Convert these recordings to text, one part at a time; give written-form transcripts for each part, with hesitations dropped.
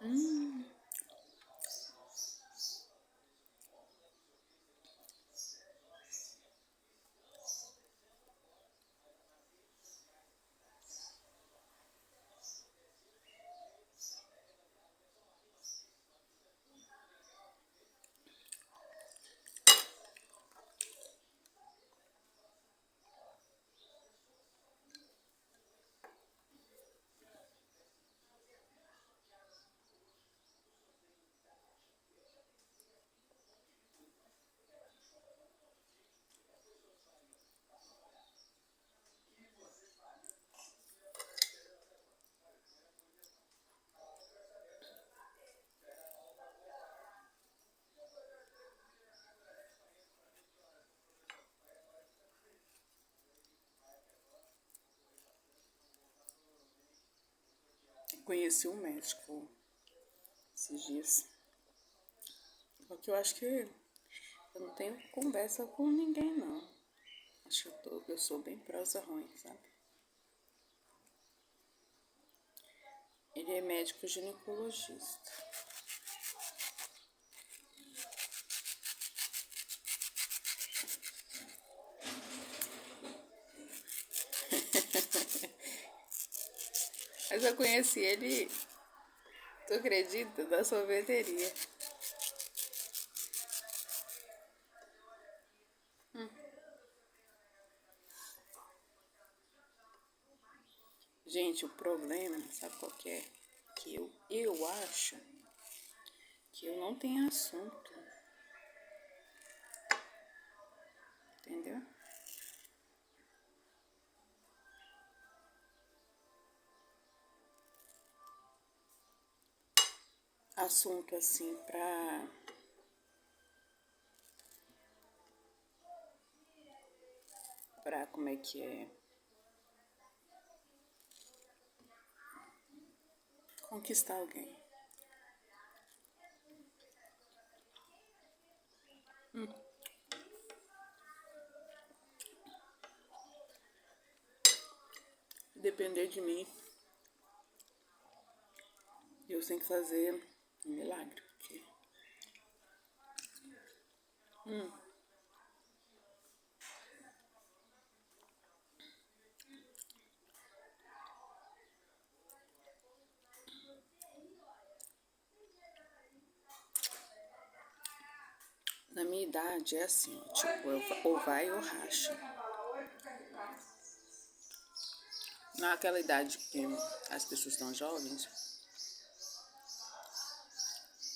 Hum. Conheci um médico esses dias. Só que eu acho que eu não tenho conversa com ninguém, não. Acho que eu sou bem prosa ruim, sabe? Ele é médico ginecologista. Mas eu conheci ele, tu acredita, da sorveteria. Gente, o problema, sabe qual que é? Que eu acho que eu não tenho assunto. Entendeu? Assunto assim pra como é que é? Conquistar alguém. Depender de mim, Deus tem que fazer um milagre. Porque na minha idade é assim, ó, tipo, ou vai ou racha. Naquela idade que as pessoas estão jovens,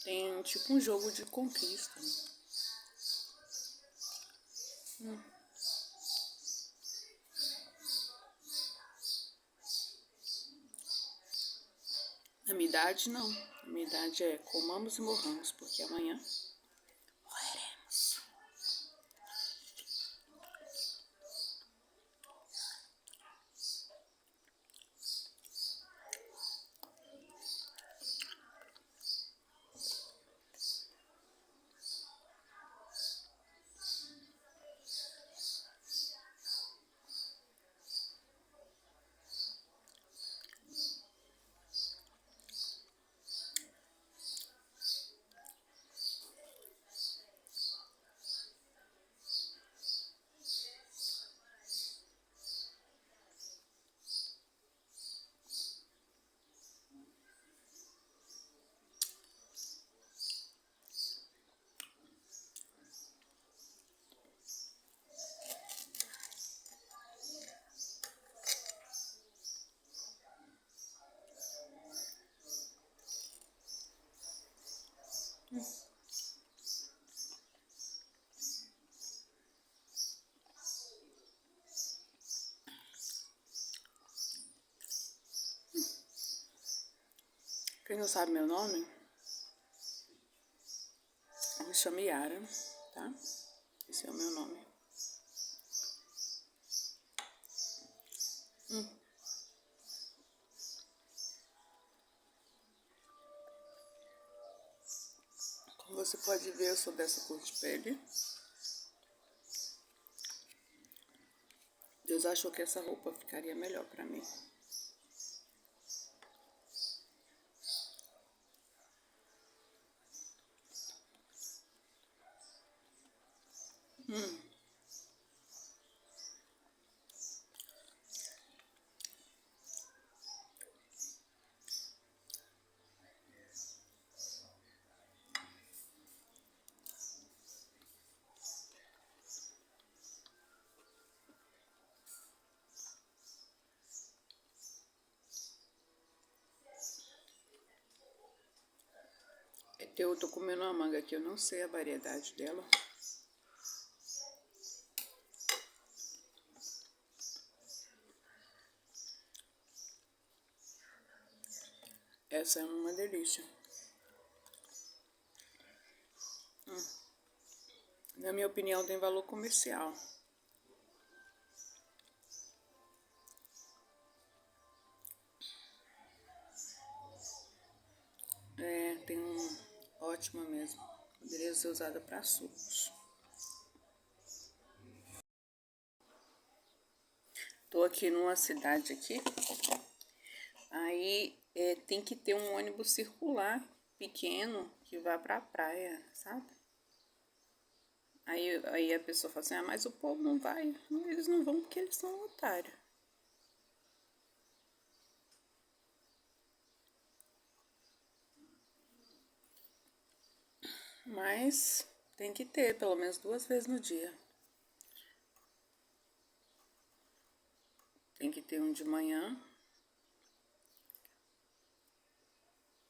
tem tipo um jogo de conquista. Na minha idade, não. Na minha idade é comamos e morramos, porque amanhã morreremos. Quem não sabe meu nome, eu me chamo Yara, tá? Esse é o meu nome. Como você pode ver, eu sou dessa cor de pele. Deus achou que essa roupa ficaria melhor pra mim. Eu tô comendo uma manga aqui, eu não sei a variedade dela. Essa é uma delícia. Na minha opinião, tem valor comercial. É, tem um ótima mesmo. Poderia ser usada para sucos. Tô aqui numa cidade aqui. Aí tem que ter um ônibus circular pequeno que vá pra praia, sabe? Aí a pessoa fala assim, mas o povo não vai. Eles não vão porque eles são otários. Mas tem que ter pelo menos 2 vezes no dia. Tem que ter um de manhã,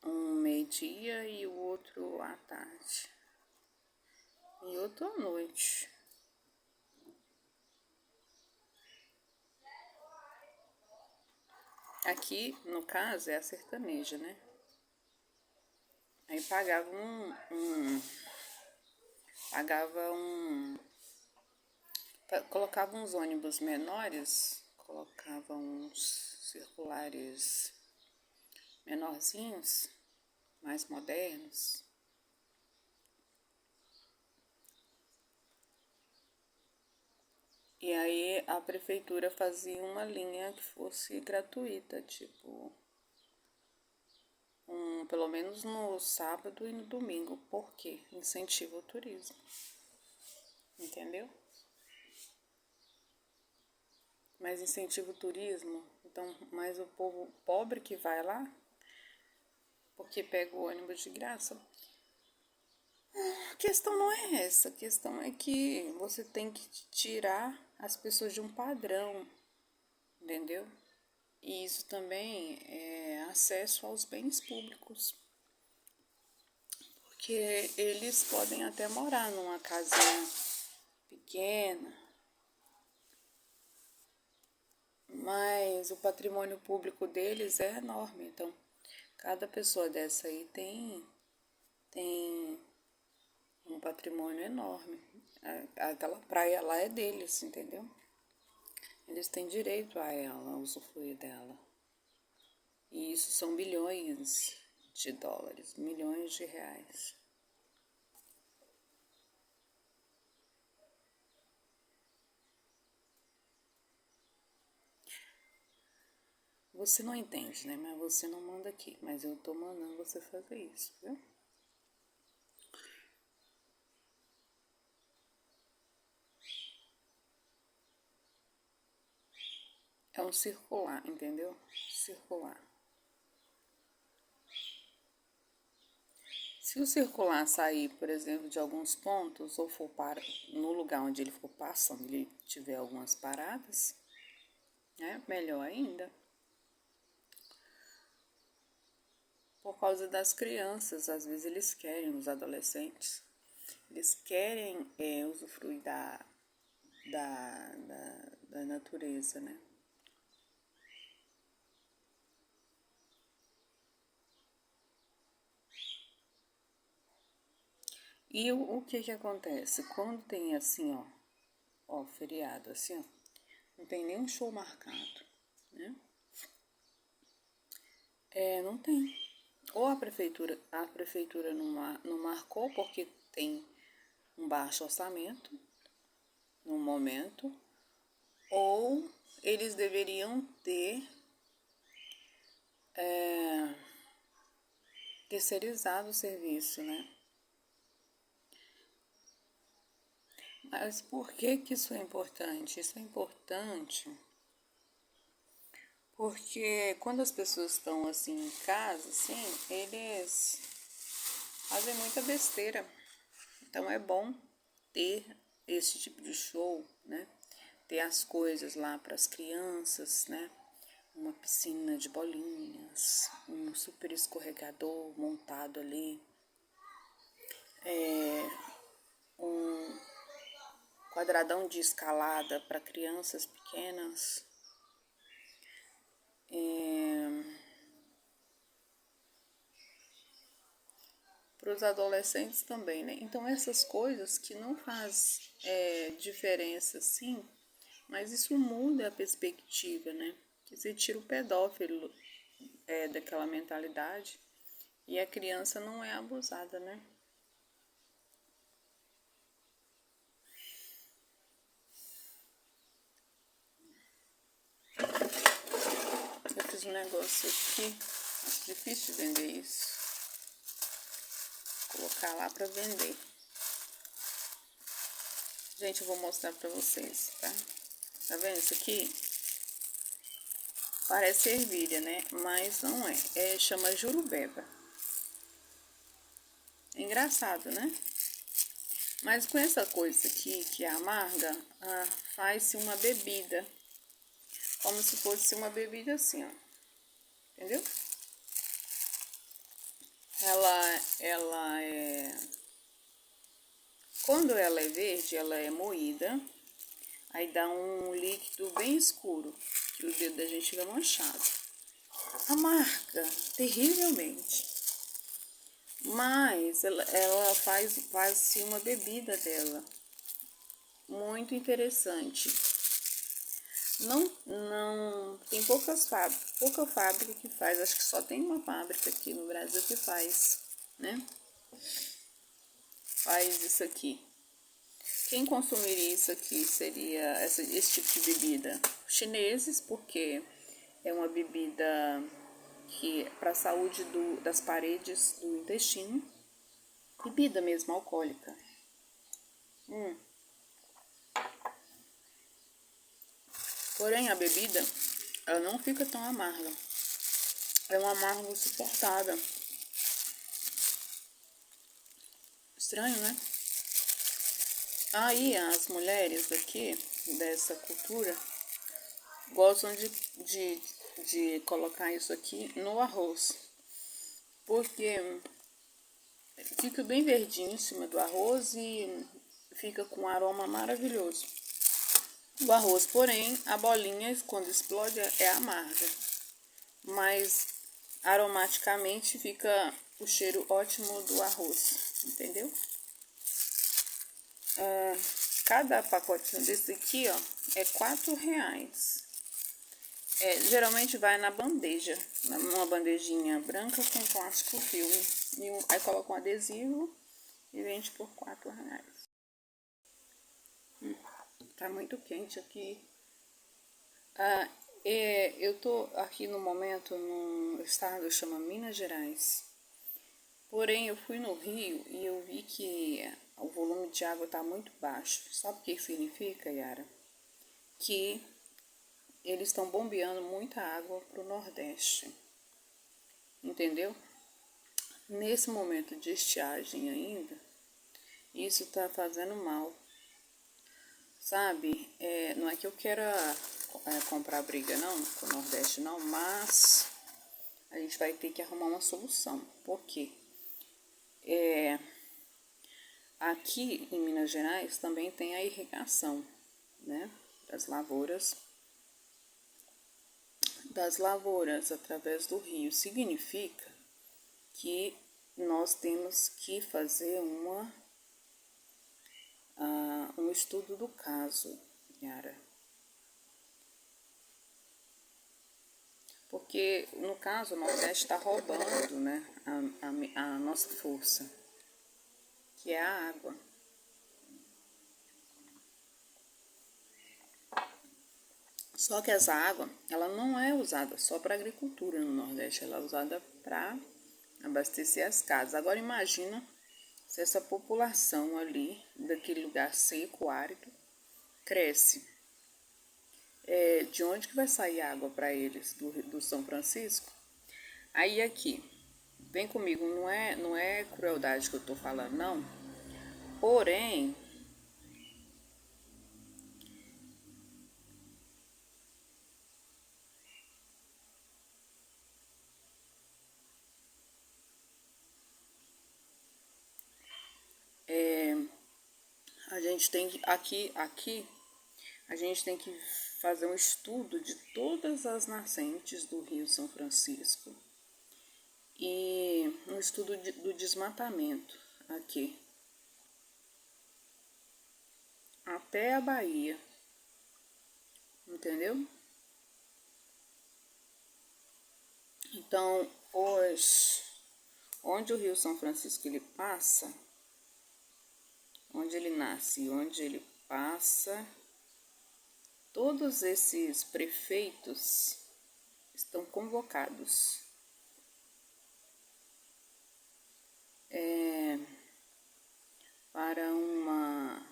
um meio-dia e o outro à tarde. E outro à noite. Aqui, no caso, é a sertaneja, né? Aí colocava uns ônibus menores, colocava uns circulares menorzinhos, mais modernos. E aí a prefeitura fazia uma linha que fosse gratuita, tipo, pelo menos no sábado e no domingo. Por quê? Incentiva o turismo. Entendeu? Mas incentiva o turismo, então mais o povo pobre que vai lá, porque pega o ônibus de graça. A questão não é essa, a questão é que você tem que tirar as pessoas de um padrão, entendeu? E isso também é acesso aos bens públicos. Porque eles podem até morar numa casinha pequena, mas o patrimônio público deles é enorme. Então, cada pessoa dessa aí tem um patrimônio enorme. Aquela praia lá é deles, entendeu? Eles têm direito a ela, a usufruir dela. E isso são bilhões de dólares, milhões de reais. Você não entende, né? Mas você não manda aqui. Mas eu tô mandando você fazer isso, viu? É um circular, entendeu? Circular. Se o circular sair, por exemplo, de alguns pontos, ou for para no lugar onde ele for passando, ele tiver algumas paradas, né? Melhor ainda. Por causa das crianças, às vezes eles querem, os adolescentes, eles querem usufruir da natureza, né? E o que acontece? Quando tem assim, ó, feriado assim, ó, não tem nenhum show marcado, né? Não tem. Ou a prefeitura não marcou porque tem um baixo orçamento no momento, ou eles deveriam ter terceirizado o serviço, né? Mas por que que isso é importante? Isso é importante porque quando as pessoas estão assim em casa, assim, eles fazem muita besteira. Então é bom ter esse tipo de show, né? Ter as coisas lá para as crianças, né? Uma piscina de bolinhas, um super escorregador montado ali, um quadradão de escalada para crianças pequenas, para os adolescentes também, né? Então essas coisas que não faz diferença, sim, mas isso muda a perspectiva, né? Que você tira o pedófilo daquela mentalidade e a criança não é abusada, né? Eu fiz um negócio aqui, acho difícil de vender isso. Vou colocar lá para vender. Gente, eu vou mostrar para vocês, tá? Tá vendo isso aqui? Parece ervilha, né? Mas não é. Chama jurubeba. É engraçado, né? Mas com essa coisa aqui, que é amarga, faz-se uma bebida. Como se fosse uma bebida assim, ó. Entendeu? Ela é... Quando ela é verde, ela é moída. Aí dá um líquido bem escuro, que o dedo da gente fica manchado. Amarga terrivelmente. Mas ela faz uma bebida dela. Muito interessante. Não tem pouca fábrica que faz, acho que só tem uma fábrica aqui no Brasil que faz, né? Faz isso aqui. Quem consumiria isso aqui seria esse tipo de bebida? Chineses, porque é uma bebida que para a saúde das paredes do intestino, bebida mesmo alcoólica. Porém a bebida, ela não fica tão amarga. É um amargo suportável. Estranho, né? Aí as mulheres aqui dessa cultura gostam de colocar isso aqui no arroz, porque fica bem verdinho em cima do arroz e fica com um aroma maravilhoso. O arroz, porém, a bolinha quando explode é amarga, mas aromaticamente fica o cheiro ótimo do arroz, entendeu? Cada pacotinho desse aqui, ó, é R$ 4. Geralmente vai na bandeja, numa bandejinha branca com plástico filme. Aí coloca um adesivo e vende por R$ 4. Tá muito quente aqui. Eu tô aqui no momento num estado que chama Minas Gerais. Porém, eu fui no Rio e eu vi que o volume de água está muito baixo. Sabe o que significa, Yara? Que eles estão bombeando muita água para o Nordeste. Entendeu? Nesse momento de estiagem ainda, isso está fazendo mal. Sabe? Não é que eu queira comprar briga não com o Nordeste não, mas a gente vai ter que arrumar uma solução. Por quê? Aqui em Minas Gerais também tem a irrigação, né, das lavouras através do rio. Significa que nós temos que fazer um estudo do caso, Yara. Porque, no caso, o Nordeste está roubando, né, a nossa força, que é a água. Só que essa água, ela não é usada só para agricultura no Nordeste, ela é usada para abastecer as casas. Agora imagina se essa população ali, daquele lugar seco, árido, cresce, de onde que vai sair água para eles, do São Francisco? Aí aqui, vem comigo, não é crueldade que eu tô falando, não. Porém, a gente tem que, aqui, a gente tem que fazer um estudo de todas as nascentes do Rio São Francisco e um estudo do desmatamento aqui, até a Bahia, entendeu? Então, hoje, onde o Rio São Francisco ele passa, onde ele nasce e onde ele passa, todos esses prefeitos estão convocados para uma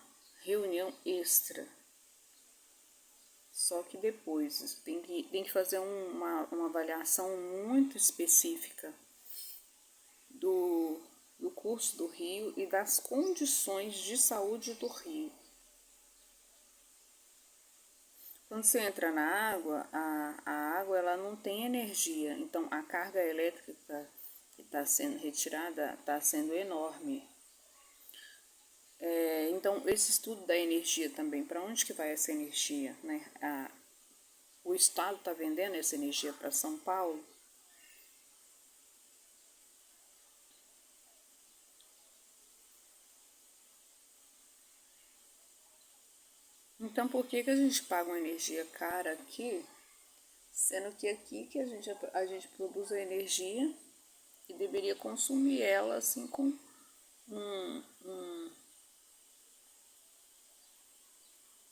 reunião extra. Só que depois tem que fazer uma avaliação muito específica do curso do rio e das condições de saúde do rio. Quando você entra na água, a água ela não tem energia, então a carga elétrica que está sendo retirada está sendo enorme. Então, esse estudo da energia também, para onde que vai essa energia? Né? O Estado está vendendo essa energia para São Paulo. Então, por que a gente paga uma energia cara aqui, sendo que aqui que a gente produz a energia e deveria consumir ela assim com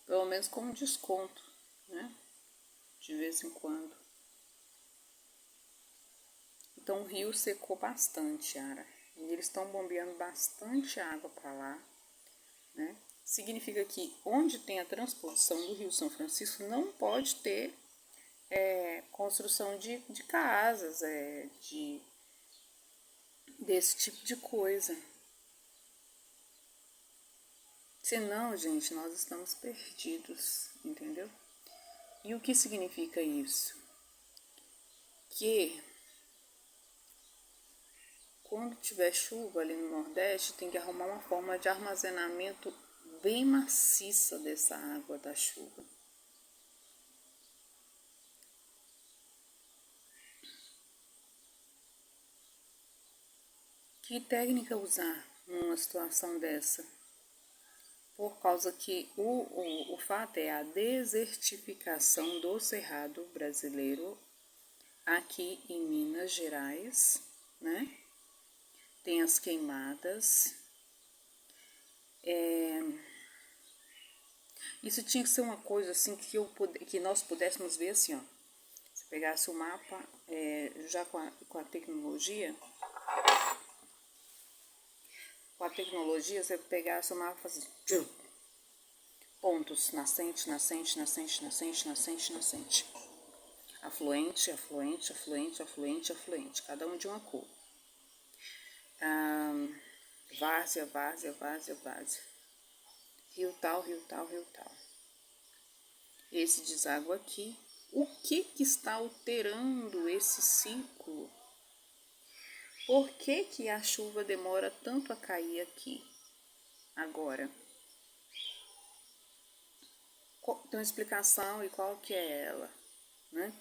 pelo menos com um desconto, né? De vez em quando. Então o rio secou bastante, Ara. E eles estão bombeando bastante água para lá, né? Significa que onde tem a transposição do Rio São Francisco não pode ter construção de casas, desse tipo de coisa. Senão, gente, nós estamos perdidos, entendeu? E o que significa isso? Que quando tiver chuva ali no Nordeste, tem que arrumar uma forma de armazenamento bem maciça dessa água da chuva. Que técnica usar numa situação dessa? Por causa que o fato é a desertificação do Cerrado brasileiro aqui em Minas Gerais, né? Tem as queimadas. Isso tinha que ser uma coisa assim que nós pudéssemos ver assim, ó. Se pegasse o mapa já com a tecnologia, você pegasse o mapa e fazia pontos, nascente, nascente, nascente, nascente, nascente, nascente. Afluente, afluente, afluente, afluente, afluente. Cada um de uma cor. Várzea, várzea, várzea, várzea. Rio tal, rio tal, rio tal. Esse deságua aqui. O que está alterando esse ciclo? Por que a chuva demora tanto a cair aqui? Agora. Tem uma explicação e qual que é ela? Né?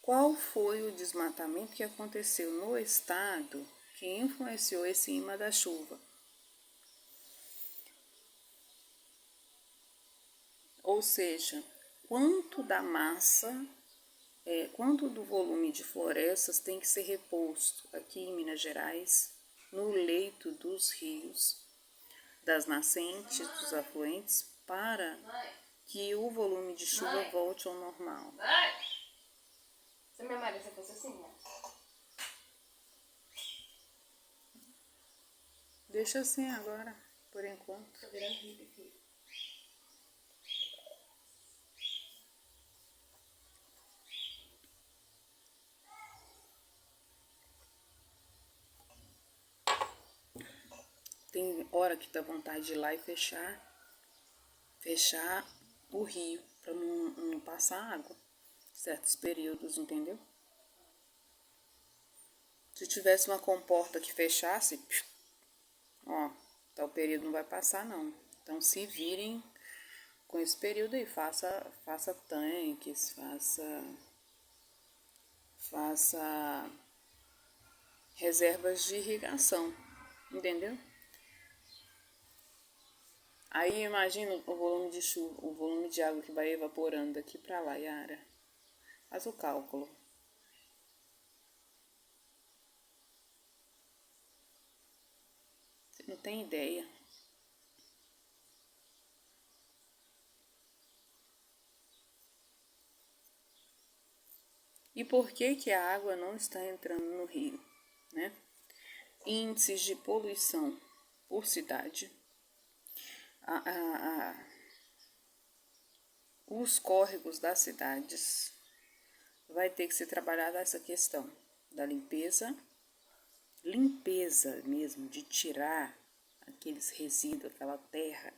Qual foi o desmatamento que aconteceu no estado que influenciou esse imã da chuva? Ou seja, quanto da massa, quanto do volume de florestas tem que ser reposto aqui em Minas Gerais, no leito dos rios, das nascentes, dos afluentes, para que o volume de chuva volte ao normal. Se minha Maria fosse assim, né? Deixa assim agora, por enquanto. Tá virando rio aqui. Tem hora que dá vontade de ir lá e fechar o rio, pra não passar água, certos períodos, entendeu? Se tivesse uma comporta que fechasse, ó, tal período não vai passar não. Então se virem com esse período aí, faça tanques, faça reservas de irrigação, entendeu? Aí imagina o volume de chuva, o volume de água que vai evaporando daqui pra lá, Yara. Faz o cálculo. Você não tem ideia. E por que que a água não está entrando no rio, né? Índices de poluição por cidade. Os córregos das cidades vai ter que ser trabalhada essa questão da limpeza mesmo, de tirar aqueles resíduos, aquela terra,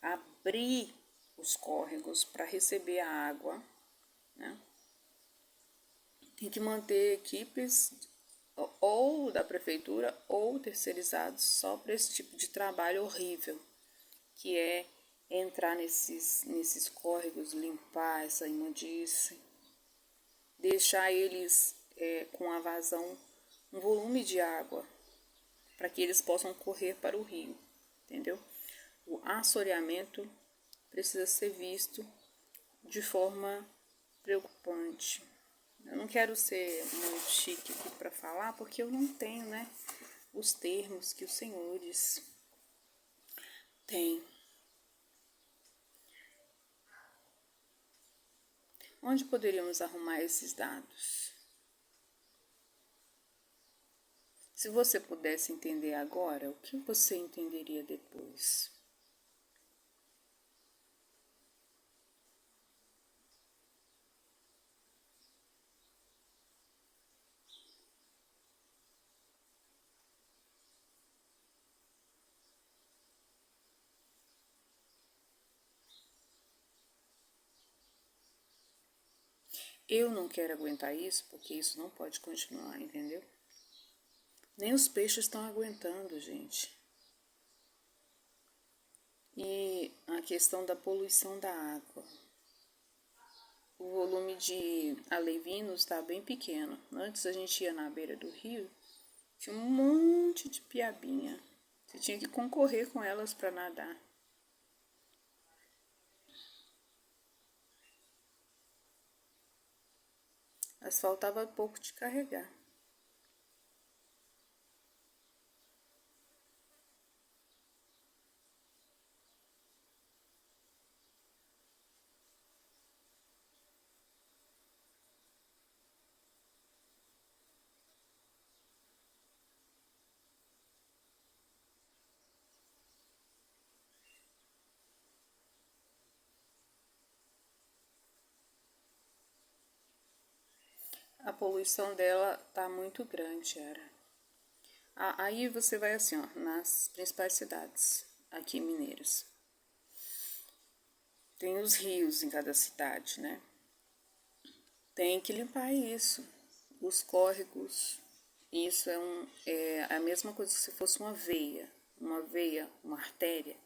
abrir os córregos para receber a água, né? Tem que manter equipes ou da prefeitura ou terceirizados só para esse tipo de trabalho horrível, que é entrar nesses córregos, limpar essa imundície, deixar eles com a vazão, um volume de água, para que eles possam correr para o rio, entendeu? O assoreamento precisa ser visto de forma preocupante. Eu não quero ser muito chique aqui para falar, porque eu não tenho, né, os termos que os senhores têm. Onde poderíamos arrumar esses dados? Se você pudesse entender agora, o que você entenderia depois? Eu não quero aguentar isso, porque isso não pode continuar, entendeu? Nem os peixes estão aguentando, gente. E a questão da poluição da água. O volume de alevinos está bem pequeno. Antes a gente ia na beira do rio, tinha um monte de piabinha. Você tinha que concorrer com elas para nadar. Mas faltava pouco de carregar. A poluição dela tá muito grande, era. Aí você vai assim, ó, nas principais cidades aqui mineiras. Tem os rios em cada cidade, né? Tem que limpar isso. Os córregos, isso é a mesma coisa que se fosse uma veia, uma artéria.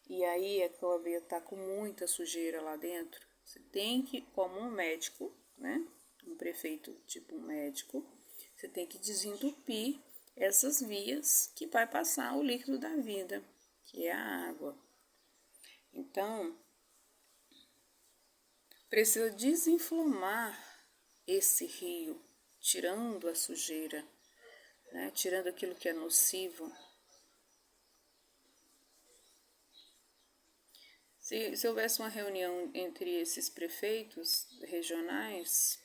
E aí aquela veia tá com muita sujeira lá dentro. Você tem que, como um médico, né? Um prefeito tipo um médico, você tem que desentupir essas vias que vai passar o líquido da vida, que é a água. Então, precisa desinflamar esse rio, tirando a sujeira, né? Tirando aquilo que é nocivo. Se houvesse uma reunião entre esses prefeitos regionais,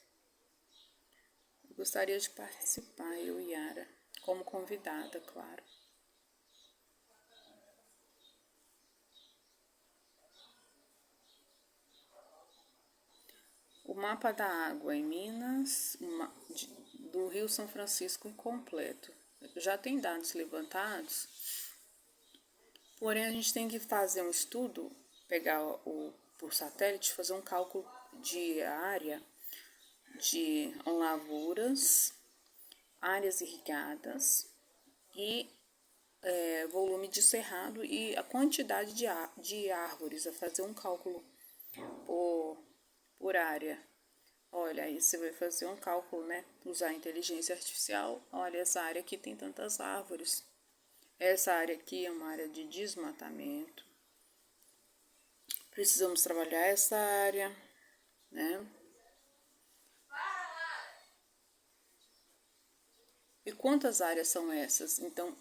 eu gostaria de participar, eu e Yara, como convidada, claro. mapa da água em Minas, do Rio São Francisco incompleto. Já tem dados levantados, porém a gente tem que fazer um estudo, pegar por satélite, fazer um cálculo de área de lavouras, áreas irrigadas e volume de cerrado e a quantidade de árvores, a fazer um cálculo por área. Olha, aí você vai fazer um cálculo, né? Usar a inteligência artificial. Olha, essa área aqui tem tantas árvores. Essa área aqui é uma área de desmatamento. Precisamos trabalhar essa área, né? E quantas áreas são essas? Então,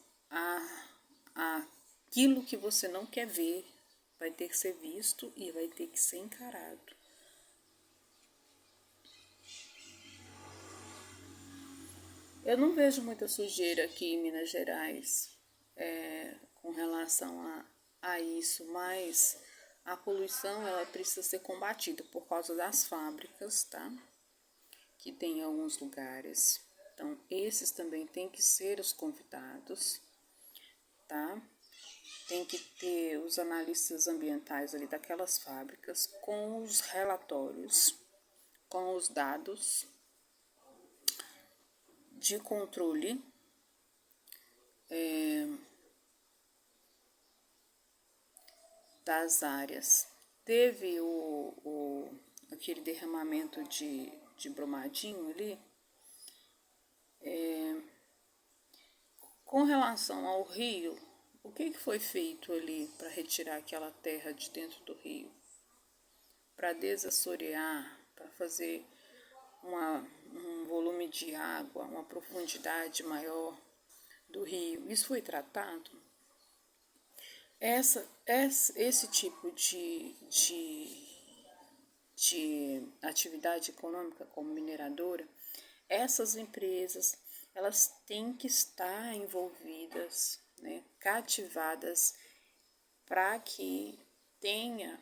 aquilo que você não quer ver vai ter que ser visto e vai ter que ser encarado. Eu não vejo muita sujeira aqui em Minas Gerais com relação a isso, mas a poluição ela precisa ser combatida por causa das fábricas, tá? Que tem em alguns lugares. Então, esses também têm que ser os convidados, tá? Tem que ter os analistas ambientais ali daquelas fábricas com os relatórios, com os dados de controle das áreas. Teve aquele derramamento de Brumadinho ali. Com relação ao rio, o que foi feito ali para retirar aquela terra de dentro do rio? Para desassorear, para fazer um volume de água, uma profundidade maior do rio. Isso foi tratado? Esse tipo de atividade econômica como mineradora, essas empresas elas têm que estar envolvidas, né, cativadas para que tenha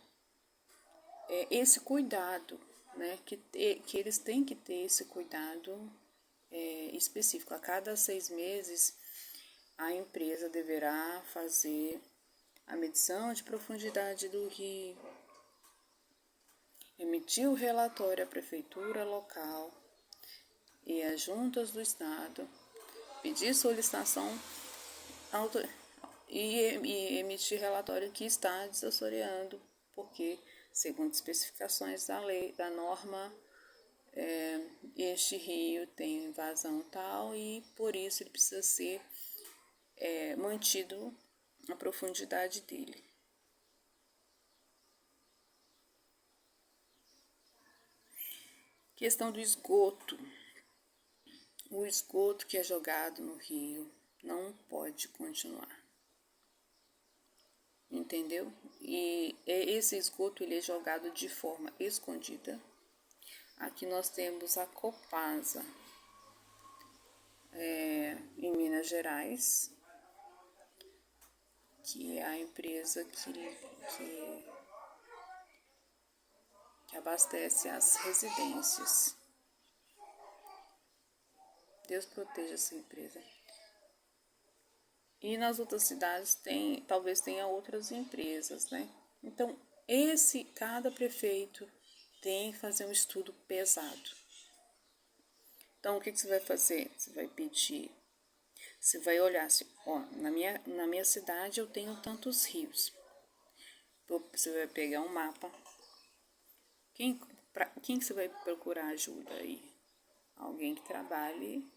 esse cuidado, né, que eles têm que ter esse cuidado específico. A cada 6 meses a empresa deverá fazer a medição de profundidade do rio, emitir o relatório à prefeitura local e às juntas do estado, pedir solicitação e emitir relatório que está desassoreando, porque, segundo especificações da lei, da norma, este rio tem vazão tal e por isso ele precisa ser mantido a profundidade dele. Questão do esgoto. O esgoto que é jogado no rio não pode continuar. Entendeu? E esse esgoto ele é jogado de forma escondida. Aqui nós temos a Copasa, em Minas Gerais, que é a empresa que abastece as residências. Deus proteja essa empresa. E nas outras cidades talvez tenha outras empresas, né? Então, cada prefeito tem que fazer um estudo pesado. Então, o que você vai fazer? Você vai pedir, você vai olhar assim, ó, na minha cidade eu tenho tantos rios. Você vai pegar um mapa. Quem que você vai procurar ajuda aí? Alguém que trabalhe,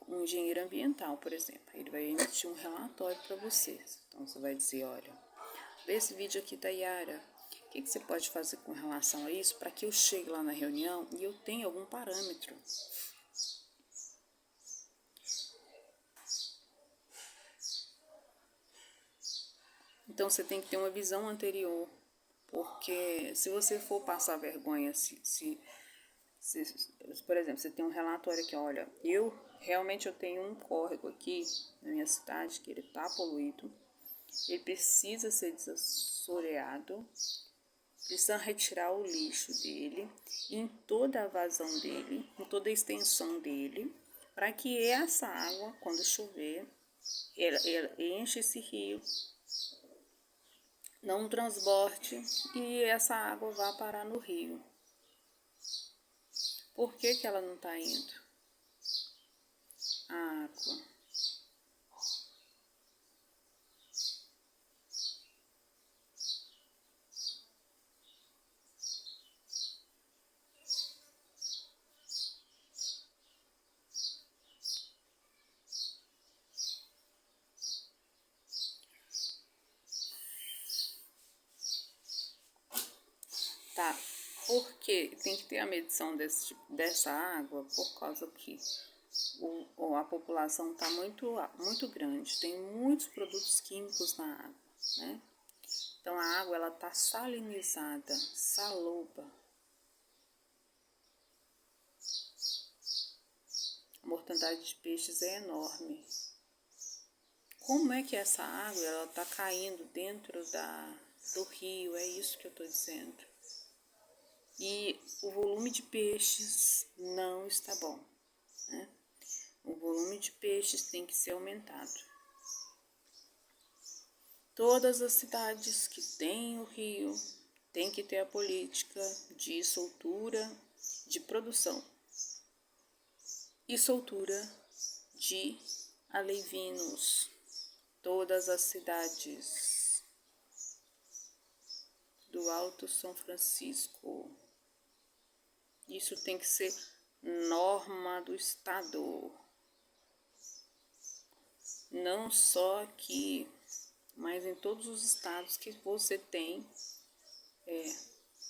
um engenheiro ambiental, por exemplo. Ele vai emitir um relatório para você. Então, você vai dizer, olha, vê esse vídeo aqui da Yara. O que você pode fazer com relação a isso para que eu chegue lá na reunião e eu tenha algum parâmetro? Então, você tem que ter uma visão anterior, porque se você for passar vergonha, por exemplo, você tem um relatório aqui, olha, eu tenho um córrego aqui na minha cidade que ele está poluído, ele precisa ser desassoreado precisa retirar o lixo dele em toda a vazão dele, em toda a extensão dele, para que essa água, quando chover, ela enche esse rio, não transborde e essa água vá parar no rio. Por que que ela não está indo? A água. Tá, porque tem que ter a medição dessa água, por causa que a população está muito grande, tem muitos produtos químicos na água, né? Então a água ela está salinizada, saloba. A mortandade de peixes é enorme. Como é que essa água ela está caindo dentro do rio? É isso que eu estou dizendo. E o volume de peixes não está bom, né? O volume de peixes tem que ser aumentado. Todas as cidades que têm o rio têm que ter a política de soltura de produção e soltura de alevinos. Todas as cidades do Alto São Francisco. Isso tem que ser norma do estado. Não só aqui, mas em todos os estados que você tem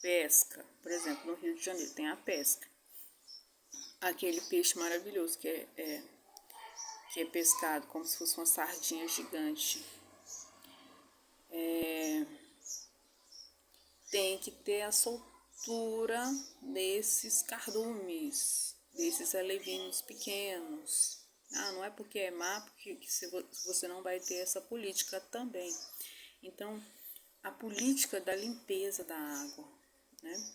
pesca. Por exemplo, no Rio de Janeiro tem a pesca. Aquele peixe maravilhoso que é pescado como se fosse uma sardinha gigante. Tem que ter a soltura desses cardumes, desses alevinos pequenos. Não é porque é má, porque você não vai ter essa política também. Então, a política da limpeza da água, né?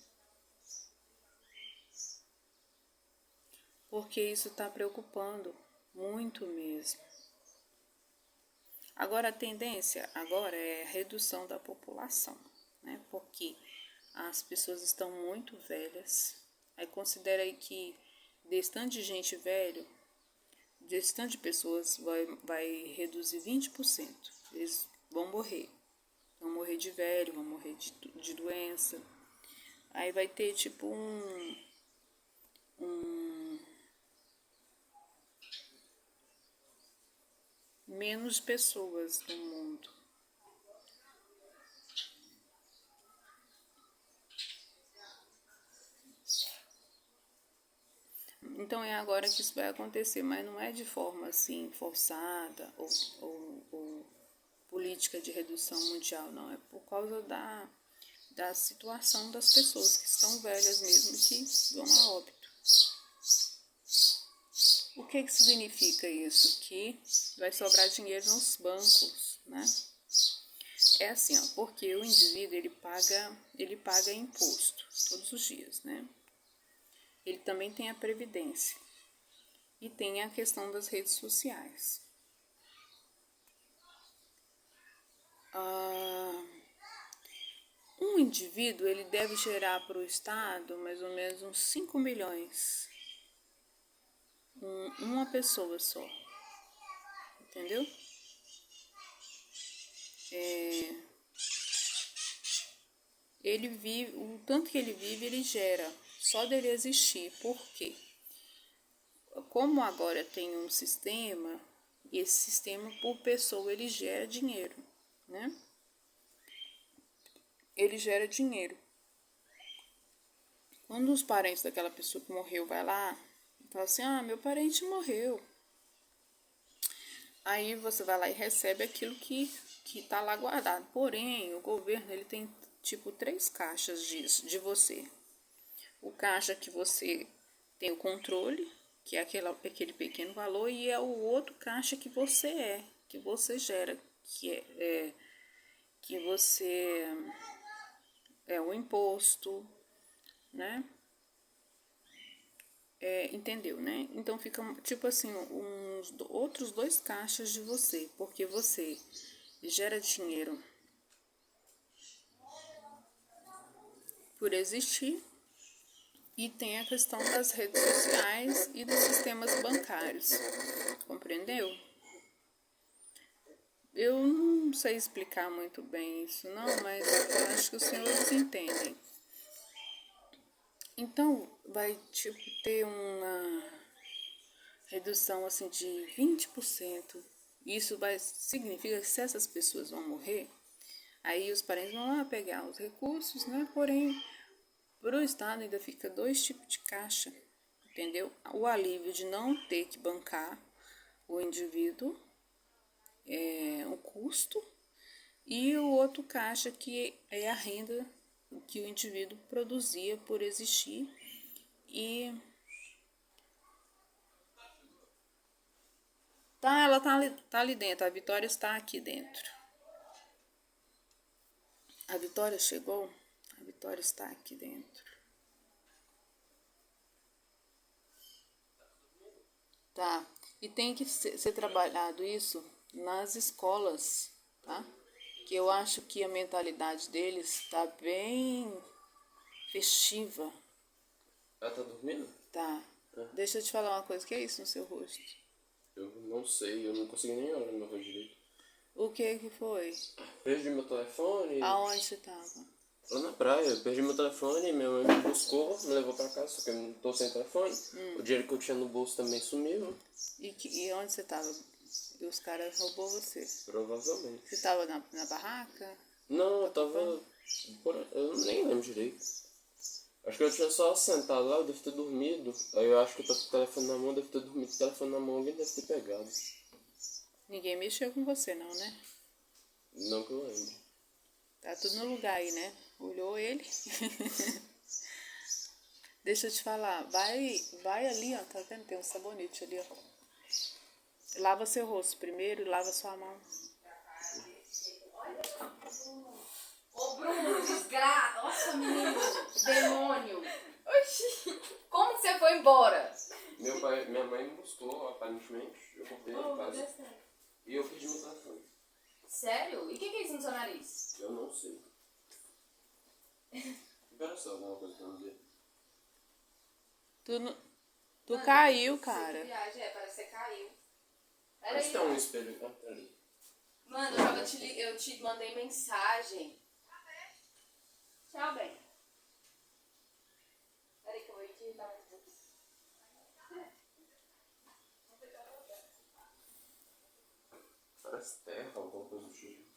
Porque isso está preocupando muito mesmo. Agora, a tendência agora é a redução da população, né? Porque as pessoas estão muito velhas. Aí considera aí que desse tanto de gente velho, desse tanto de pessoas vai reduzir 20%. Eles vão morrer. Vão morrer de velho, vão morrer de doença. Aí vai ter tipo menos pessoas no mundo. Então é agora que isso vai acontecer, mas não é de forma assim forçada ou política de redução mundial, não. É por causa da situação das pessoas que estão velhas mesmo, que vão a óbito. O que significa isso? Que vai sobrar dinheiro nos bancos, né? É assim, ó, porque o indivíduo ele paga imposto todos os dias, né? Ele também tem a previdência e tem a questão das redes sociais. Um indivíduo ele deve gerar para o Estado mais ou menos uns 5 milhões. Uma pessoa só. Entendeu? Ele vive, o tanto que ele vive, ele gera. Só dele existir. Por quê? Como agora tem um sistema, esse sistema por pessoa ele gera dinheiro, né? Ele gera dinheiro. Quando os parentes daquela pessoa que morreu vai lá e fala assim, meu parente morreu. Aí você vai lá e recebe aquilo que está lá guardado. Porém, o governo ele tem tipo 3 caixas disso, de você. O caixa que você tem o controle, que é aquele pequeno valor, e é o outro caixa que você gera, que você é um imposto, né? Entendeu, né? Então fica tipo assim, outros 2 caixas de você, porque você gera dinheiro por existir e tem a questão das redes sociais e dos sistemas bancários, compreendeu? Eu não sei explicar muito bem isso não, mas eu acho que os senhores entendem. Então, vai tipo ter uma redução assim de 20%. Isso significa que se essas pessoas vão morrer, aí os parentes vão lá pegar os recursos, né? Porém, para o Estado ainda fica 2 tipos de caixa, entendeu? O alívio de não ter que bancar o indivíduo, um custo, e o outro caixa que é a renda que o indivíduo produzia por existir e ela tá ali dentro, a Vitória está aqui dentro. A Vitória chegou, a Vitória está aqui dentro. Tá, e tem que ser trabalhado isso nas escolas, tá? Que eu acho que a mentalidade deles está bem festiva. Ela tá dormindo? Tá. Deixa eu te falar uma coisa, o que é isso no seu rosto? Eu não sei, eu não consegui nem olhar no meu rosto direito. O que foi? Perdi meu telefone. Aonde você tava? Lá na praia, eu perdi meu telefone, minha mãe me buscou, me levou pra casa, só que eu não tô sem telefone. O dinheiro que eu tinha no bolso também sumiu. E onde você tava? E os caras roubou você? Provavelmente. Você tava na barraca? Não, eu tava. Eu nem lembro direito. Acho que eu tinha só sentado lá, eu devo ter dormido. Aí eu acho que eu tô com o telefone na mão, devo ter dormido com o telefone na mão, alguém deve ter pegado. Ninguém mexeu com você não, né? Não que eu lembro. Tá tudo no lugar aí, né? Olhou ele. Deixa eu te falar, vai ali, ó, tá vendo? Tem um sabonete ali, ó. Lava seu rosto primeiro e lava sua mão. Ô, Bruno, desgraça. Nossa, menino, demônio. Oxi. Como que você foi embora? Minha mãe me buscou, aparentemente. Eu cortei em casa. E eu perdi meu telefone. Sério? E o que é isso no seu nariz? Eu não sei. Espera só, alguma coisa pra me ver. Tu caiu, cara. Que viagem, parece que você caiu. Mas tem um espelho ali. Mano, eu te mandei mensagem. Tchau, bem. Peraí que eu vou editar mais um pouco. Parece terra, alguma coisa do tipo.